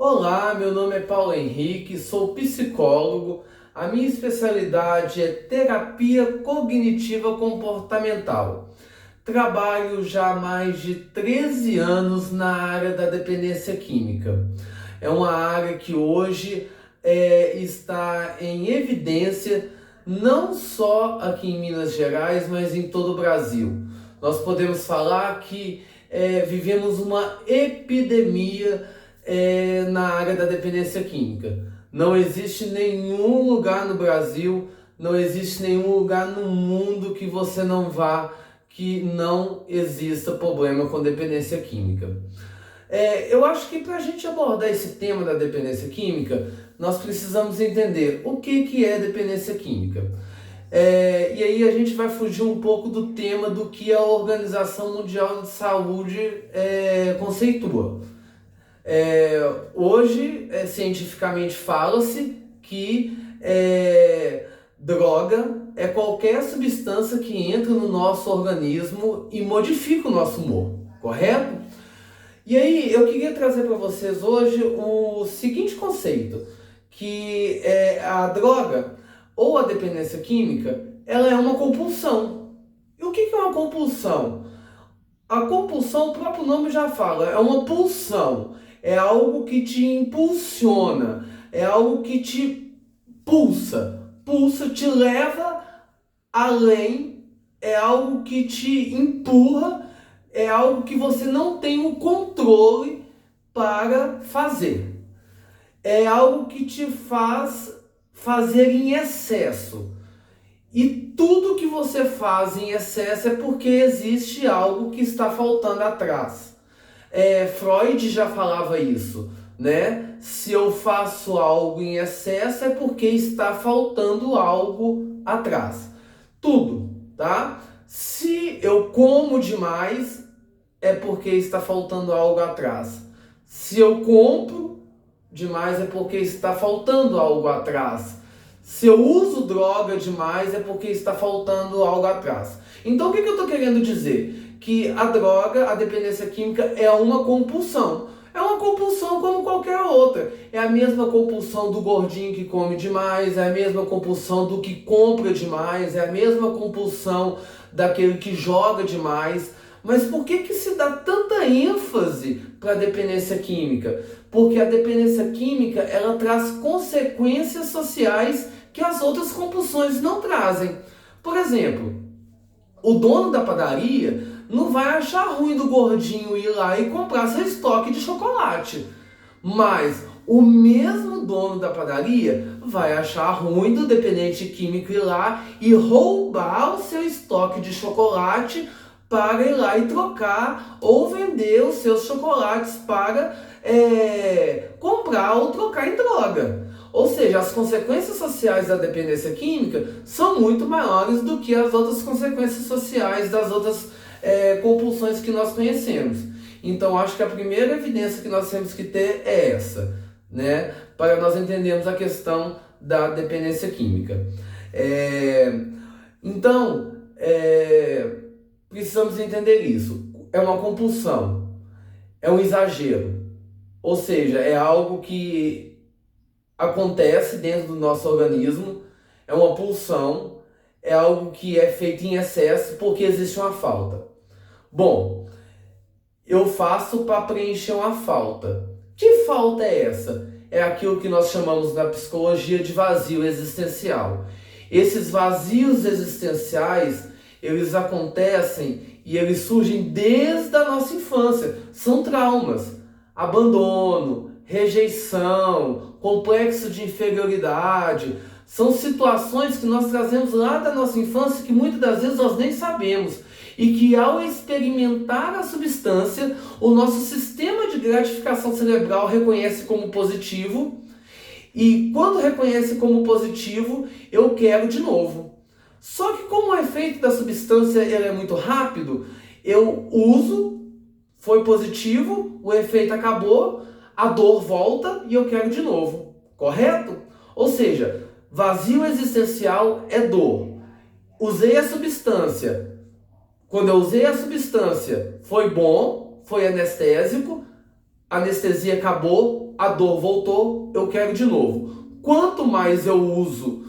Olá, meu nome é Paulo Henrique, sou psicólogo. A minha especialidade é terapia cognitiva comportamental. Trabalho já há mais de 13 anos na área da dependência química. É uma área que hoje está em evidência não só aqui em Minas Gerais, mas em todo o Brasil. Nós podemos falar que vivemos uma epidemia na área da dependência química. Não existe nenhum lugar no Brasil, não existe nenhum lugar no mundo que você não vá que não exista problema com dependência química. Eu acho que para a gente abordar esse tema da dependência química, nós precisamos entender o que é dependência química. E aí a gente vai fugir um pouco do tema do que a Organização Mundial de Saúde conceitua. Hoje, cientificamente fala-se que droga é qualquer substância que entra no nosso organismo e modifica o nosso humor, correto? E aí eu queria trazer para vocês hoje o seguinte conceito, que a droga ou a dependência química, ela é uma compulsão. E o que é uma compulsão? A compulsão, o próprio nome já fala, é uma pulsão, é algo que te impulsiona, é algo que te pulsa, te leva além, é algo que te empurra, é algo que você não tem o controle para fazer. É algo que te faz fazer em excesso. E tudo que você faz em excesso é porque existe algo que está faltando atrás. Freud já falava isso, né? Se eu faço algo em excesso é porque está faltando algo atrás. Tudo, tá? Se eu como demais é porque está faltando algo atrás. Se eu compro demais é porque está faltando algo atrás. Se eu uso droga demais é porque está faltando algo atrás. Então o que eu estou querendo dizer? Que a droga, a dependência química é uma compulsão. É uma compulsão como qualquer outra. É a mesma compulsão do gordinho que come demais, é a mesma compulsão do que compra demais, é a mesma compulsão daquele que joga demais. Mas por que se dá tanta ênfase para a dependência química? Porque a dependência química ela traz consequências sociais que as outras compulsões não trazem. Por exemplo, o dono da padaria não vai achar ruim do gordinho ir lá e comprar seu estoque de chocolate. Mas o mesmo dono da padaria vai achar ruim do dependente químico ir lá e roubar o seu estoque de chocolate para ir lá e trocar ou vender os seus chocolates para comprar ou trocar em droga. Ou seja, as consequências sociais da dependência química são muito maiores do que as outras consequências sociais das outras compulsões que nós conhecemos. Então, acho que a primeira evidência que nós temos que ter é essa, né? Para nós entendermos a questão da dependência química. Então, precisamos entender isso. É uma compulsão, é um exagero. Ou seja, é algo que acontece dentro do nosso organismo, é uma pulsão, é algo que é feito em excesso porque existe uma falta. Bom, eu faço para preencher uma falta. Que falta é essa? É aquilo que nós chamamos na psicologia de vazio existencial. Esses vazios existenciais, eles acontecem e eles surgem desde a nossa infância. São traumas, abandono, rejeição, complexo de inferioridade. São situações que nós trazemos lá da nossa infância que muitas das vezes nós nem sabemos. E que ao experimentar a substância, o nosso sistema de gratificação cerebral reconhece como positivo. E quando reconhece como positivo, eu quero de novo. Só que como o efeito da substância ele é muito rápido, eu uso, foi positivo, o efeito acabou, a dor volta e eu quero de novo. Correto? Ou seja, vazio existencial é dor. Usei a substância. Quando eu usei a substância, foi bom, foi anestésico, a anestesia acabou, a dor voltou, eu quero de novo. Quanto mais eu uso,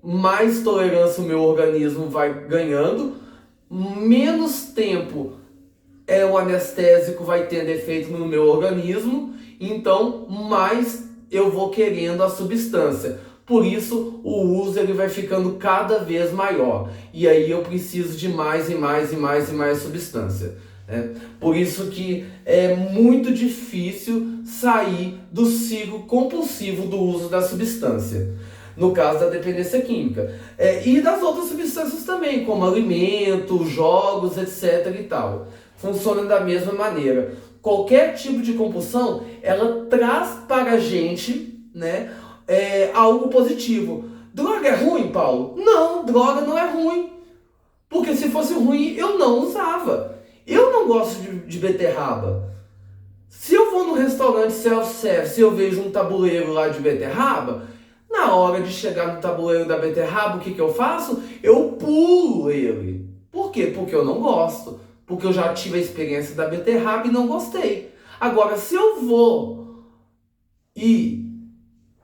mais tolerância o meu organismo vai ganhando, menos tempo o anestésico vai tendo efeito no meu organismo, então mais eu vou querendo a substância. Por isso o uso ele vai ficando cada vez maior. E aí eu preciso de mais e mais e mais e mais substância. Por isso que é muito difícil sair do ciclo compulsivo do uso da substância. No caso da dependência química. E das outras substâncias também, como alimentos, jogos, etc. e tal. Funciona da mesma maneira. Qualquer tipo de compulsão, ela traz para a gente, né, algo positivo. Droga é ruim, Paulo? Não, droga não é ruim. Porque se fosse ruim, eu não usava. Eu não gosto de beterraba. Se eu vou no restaurante self-service e eu vejo um tabuleiro lá de beterraba, na hora de chegar no tabuleiro da beterraba, o que eu faço? Eu pulo ele. Por quê? Porque eu não gosto. Porque eu já tive a experiência da beterraba e não gostei. Agora, se eu vou e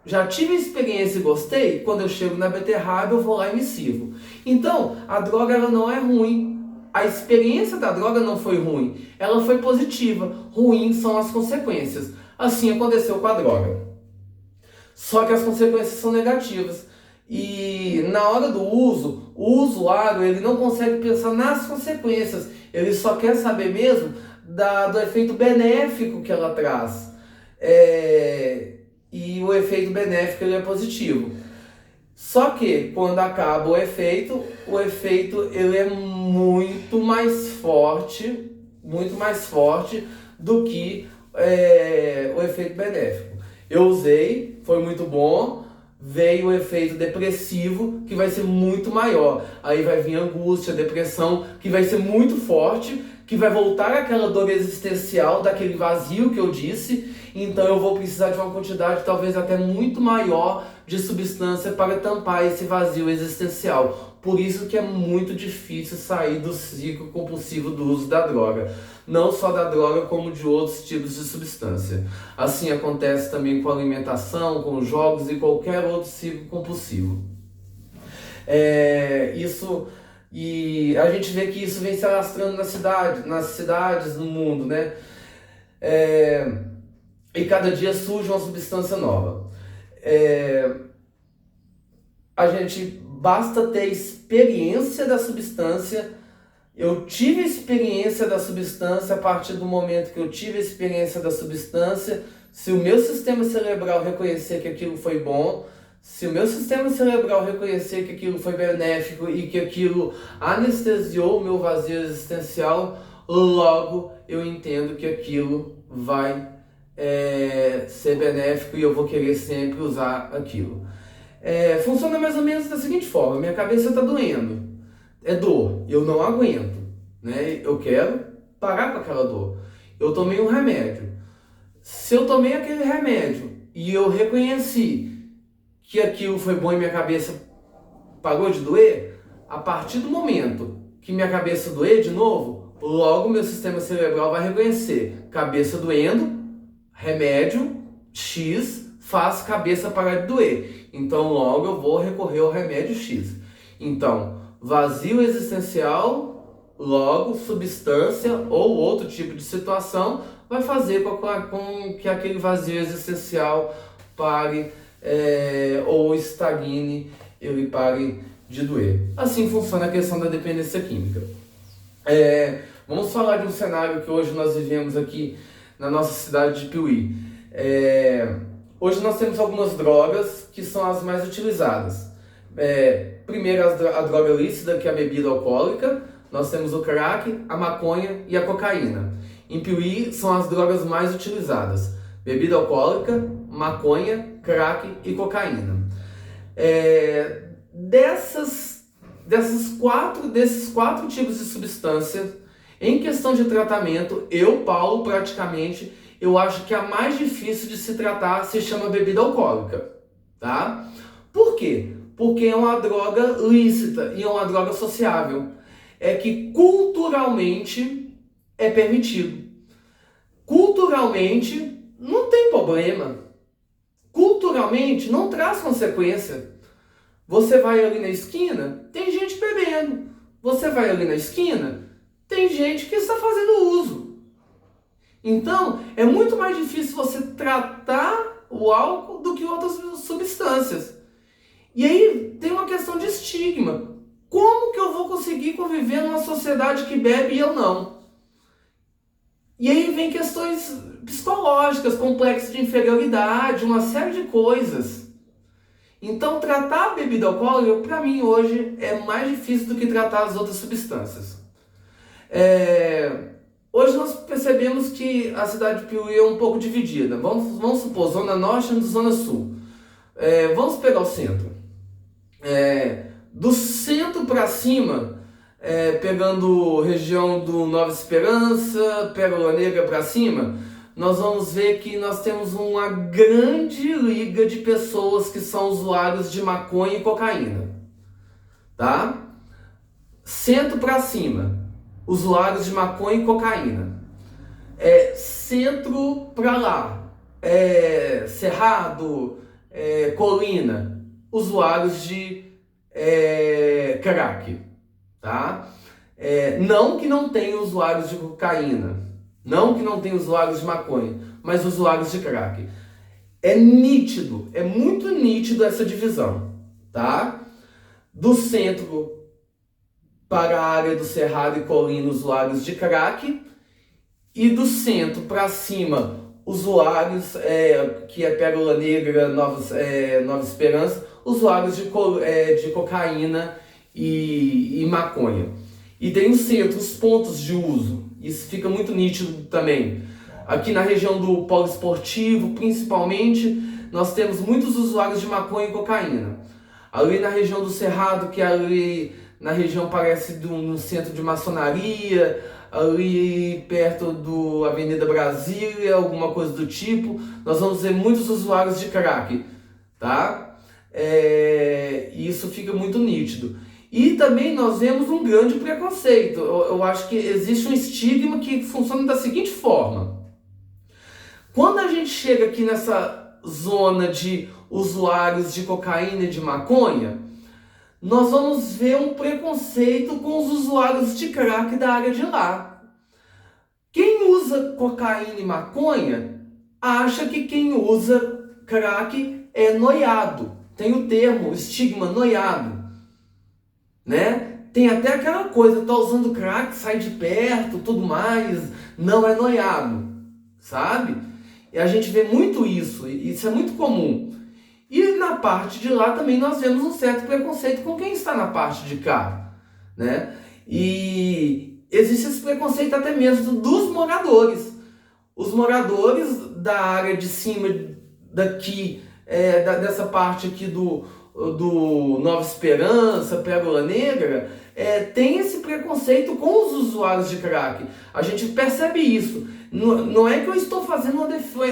já tive a experiência e gostei, quando eu chego na beterraba eu vou lá e me sirvo. Então, a droga ela não é ruim. A experiência da droga não foi ruim. Ela foi positiva. Ruins são as consequências. Assim aconteceu com a droga. Só que as consequências são negativas. E na hora do uso, o usuário ele não consegue pensar nas consequências. Ele só quer saber mesmo do efeito benéfico que ela traz. E o efeito benéfico ele é positivo. Só que quando acaba o efeito ele é muito mais forte do que o efeito benéfico. Eu usei, foi muito bom, veio o efeito depressivo, que vai ser muito maior. Aí vai vir angústia, depressão, que vai ser muito forte, que vai voltar aquela dor existencial, daquele vazio que eu disse. Então eu vou precisar de uma quantidade talvez até muito maior de substância para tampar esse vazio existencial. Por isso que é muito difícil sair do ciclo compulsivo do uso da droga. Não só da droga, como de outros tipos de substância. Assim acontece também com a alimentação, com jogos e qualquer outro ciclo compulsivo. E a gente vê que isso vem se alastrando nas cidades, no mundo, né? E cada dia surge uma substância nova. A gente basta ter experiência da substância. Eu tive experiência da substância. A partir do momento que eu tive experiência da substância, se o meu sistema cerebral reconhecer que aquilo foi bom, se o meu sistema cerebral reconhecer que aquilo foi benéfico e que aquilo anestesiou o meu vazio existencial, logo eu entendo que aquilo vai ser benéfico e eu vou querer sempre usar aquilo. Funciona mais ou menos da seguinte forma: minha cabeça está doendo, é dor, eu não aguento, né? Eu quero parar com aquela dor. Eu tomei um remédio. Se eu tomei aquele remédio e eu reconheci que aquilo foi bom e minha cabeça parou de doer, a partir do momento que minha cabeça doer de novo, logo meu sistema cerebral vai reconhecer: cabeça doendo, remédio X faz cabeça parar de doer. Então logo eu vou recorrer ao remédio X. Então, vazio existencial, logo substância ou outro tipo de situação vai fazer com que aquele vazio existencial pare ou estagne, ele pare de doer. Assim funciona a questão da dependência química. Vamos falar de um cenário que hoje nós vivemos aqui na nossa cidade de Piuí. Hoje nós temos algumas drogas que são as mais utilizadas. Primeiro a droga lícita, que é a bebida alcoólica. Nós temos o crack, a maconha e a cocaína. Em Piuí são as drogas mais utilizadas: bebida alcoólica, maconha, crack e cocaína. Desses quatro tipos de substância, em questão de tratamento, Paulo, praticamente, eu acho que a mais difícil de se tratar se chama bebida alcoólica, tá? Por quê? Porque é uma droga lícita e é uma droga sociável. Que culturalmente é permitido. Culturalmente, não tem problema. Culturalmente, não traz consequência. Você vai ali na esquina, tem gente bebendo. Você vai ali na esquina, tem gente que está fazendo uso. Então, é muito mais difícil você tratar o álcool do que outras substâncias. E aí tem uma questão de estigma. Como que eu vou conseguir conviver numa sociedade que bebe e eu não? E aí vem questões psicológicas, complexos de inferioridade, uma série de coisas. Então, tratar a bebida alcoólica, para mim, hoje, é mais difícil do que tratar as outras substâncias. Hoje nós percebemos que a cidade de Piauí é um pouco dividida. Vamos supor, Zona Norte e Zona Sul. Vamos pegar o centro. Do centro para cima, pegando região do Nova Esperança, Pérola Negra para cima, nós vamos ver que nós temos uma grande liga de pessoas que são usuários de maconha e cocaína. Tá? Centro para cima, usuários de maconha e cocaína. Centro para lá, Cerrado, Colina, usuários de crack, tá? Não que não tenha usuários de cocaína, não que não tenha usuários de maconha, mas usuários de crack. É nítido, é muito nítido essa divisão, tá? Do centro para a área do Cerrado e Colina, usuários de crack, e do centro para cima, usuários, que é Pérola Negra, Nova Esperança, usuários de cocaína e maconha. E tem os centros, os pontos de uso. Isso fica muito nítido também. Aqui na região do polo esportivo, principalmente, nós temos muitos usuários de maconha e cocaína. Ali na região do Cerrado, que é ali na região parece de um centro de maçonaria, ali perto do Avenida Brasília, alguma coisa do tipo, nós vamos ver muitos usuários de crack, tá? Isso fica muito nítido. E também nós vemos um grande preconceito. Eu acho que existe um estigma que funciona da seguinte forma. Quando a gente chega aqui nessa zona de usuários de cocaína e de maconha, nós vamos ver um preconceito com os usuários de crack da área de lá. Quem usa cocaína e maconha acha que quem usa crack é noiado. Tem o termo, o estigma noiado, né? Tem até aquela coisa, tá usando crack, sai de perto, tudo mais, não é noiado, sabe? E a gente vê muito isso, isso é muito comum. E na parte de lá também nós vemos um certo preconceito com quem está na parte de cá, né? E existe esse preconceito até mesmo dos moradores. Os moradores da área de cima daqui, dessa parte aqui do Nova Esperança, Pérola Negra, tem esse preconceito com os usuários de crack. A gente percebe isso. Não é que eu estou fazendo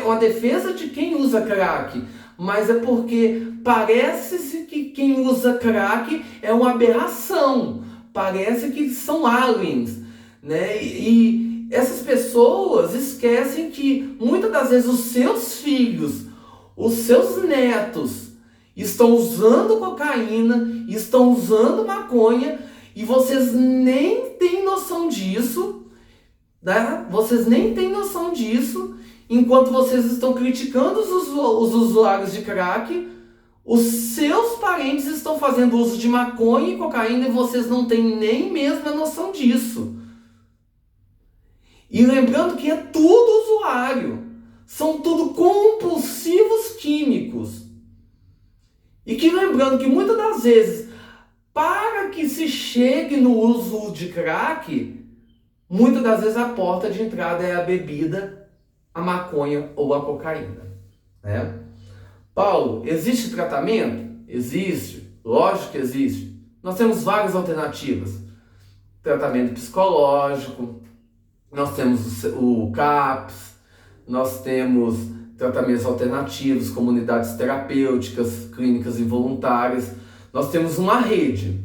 uma defesa de quem usa crack, mas é porque parece que quem usa crack é uma aberração, parece que são aliens, né? E essas pessoas esquecem que muitas das vezes os seus filhos, os seus netos estão usando cocaína, estão usando maconha e vocês nem têm noção disso, né? Vocês nem têm noção disso. Enquanto vocês estão criticando os usuários de crack, os seus parentes estão fazendo uso de maconha e cocaína e vocês não têm nem mesmo a noção disso. E lembrando que é tudo usuário. São tudo compulsivos químicos. E que lembrando que muitas das vezes, para que se chegue no uso de crack, muitas das vezes a porta de entrada é a bebida, a maconha ou a cocaína, né? Paulo, existe tratamento? Existe, lógico que existe. Nós temos várias alternativas. Tratamento psicológico, nós temos o CAPS, nós temos tratamentos alternativos, comunidades terapêuticas, clínicas involuntárias. Nós temos uma rede,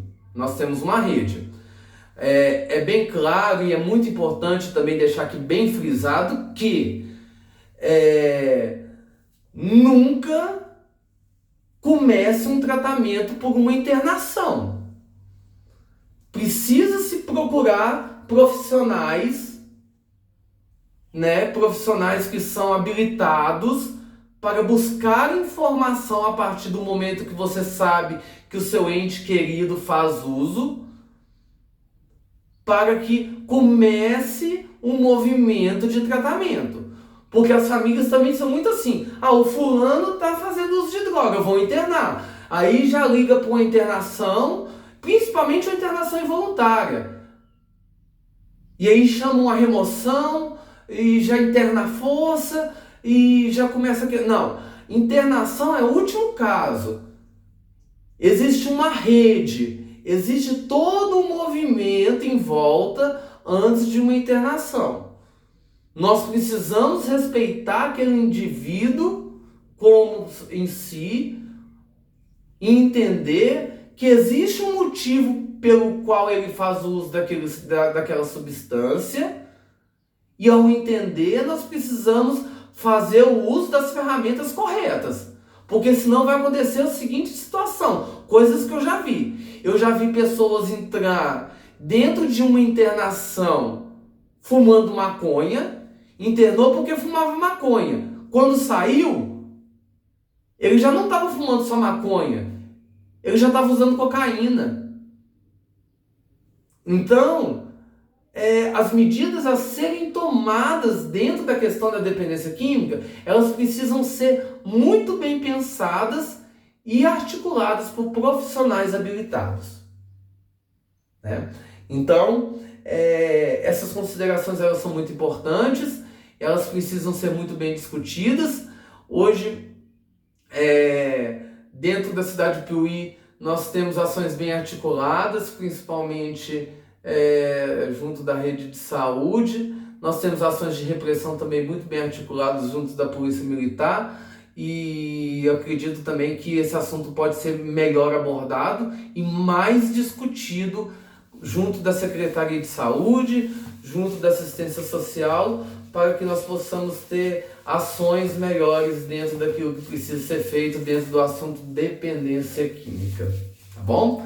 É bem claro e é muito importante também deixar aqui bem frisado que nunca comece um tratamento por uma internação. Precisa se procurar profissionais, né, profissionais que são habilitados para buscar informação a partir do momento que você sabe que o seu ente querido faz uso, para que comece um movimento de tratamento. Porque as famílias também são muito assim, o fulano está fazendo uso de droga, eu vou internar. Aí já liga para uma internação, principalmente uma internação involuntária. E aí chamam a remoção, e já interna a força, e já começa a... Não, internação é o último caso. Existe uma rede, existe todo um movimento em volta antes de uma internação. Nós precisamos respeitar aquele indivíduo como em si e entender que existe um motivo pelo qual ele faz uso daquela substância, e ao entender nós precisamos fazer o uso das ferramentas corretas. Porque senão vai acontecer a seguinte situação, coisas que eu já vi. Eu já vi pessoas entrar dentro de uma internação fumando maconha, internou porque fumava maconha. Quando saiu, ele já não estava fumando só maconha, ele já estava usando cocaína. Então, as medidas a serem tomadas dentro da questão da dependência química, elas precisam ser muito bem pensadas e articuladas por profissionais habilitados, né? Então, essas considerações elas são muito importantes, elas precisam ser muito bem discutidas. Hoje, dentro da cidade de Piuí, nós temos ações bem articuladas, principalmente junto da rede de saúde. Nós temos ações de repressão também muito bem articuladas junto da Polícia Militar, e eu acredito também que esse assunto pode ser melhor abordado e mais discutido junto da Secretaria de Saúde, junto da Assistência Social, para que nós possamos ter ações melhores dentro daquilo que precisa ser feito dentro do assunto dependência química. Tá bom?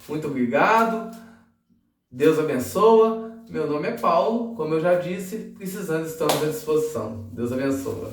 Muito obrigado. Deus abençoa. Meu nome é Paulo. Como eu já disse, precisando, estamos à disposição. Deus abençoa.